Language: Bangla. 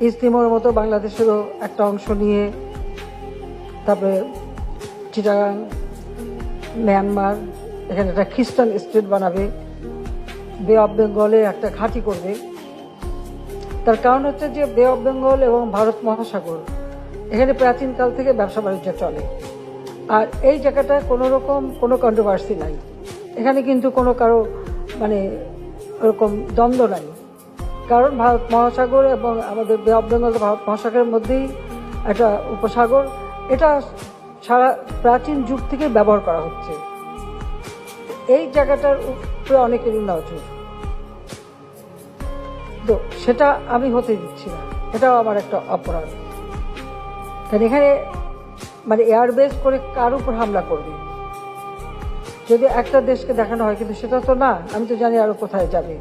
ইস্ট তিমোরের মতো বাংলাদেশেরও একটা অংশ নিয়ে, তারপরে চিটাগাং, মিয়ানমার, এখানে একটা খ্রিস্টান স্টেট বানাবে, বে অফ বেঙ্গলে একটা ঘাঁটি করবে। তার কারণ হচ্ছে যে বে অফ বেঙ্গল এবং ভারত মহাসাগর, এখানে প্রাচীনকাল থেকে ব্যবসা বাণিজ্য চলে। আর এই জায়গাটা কোনো রকম কোনো কন্ট্রোভার্সি নাই, এখানে কিন্তু কোনো কারো মানে ওরকম দ্বন্দ্ব নাই। কারণ ভারত মহাসাগর এবং আমাদের বে অফ বেঙ্গল ভারত মহাসাগরের মধ্যেই একটা উপসাগর, এটা সারা প্রাচীন যুগ থেকে ব্যবহার করা হচ্ছে। এই জায়গাটার উপরে অনেকেরই নজর, তো সেটা আমি হতে দিচ্ছি না, এটাও আমার একটা অপরাধ। কারণ এখানে মানে এয়ারবেস করে কার উপর হামলা করবে, যদি একটা দেশকে দেখানো হয়, কিন্তু সেটা তো না, আমি তো জানি আরো কোথায় যাবে।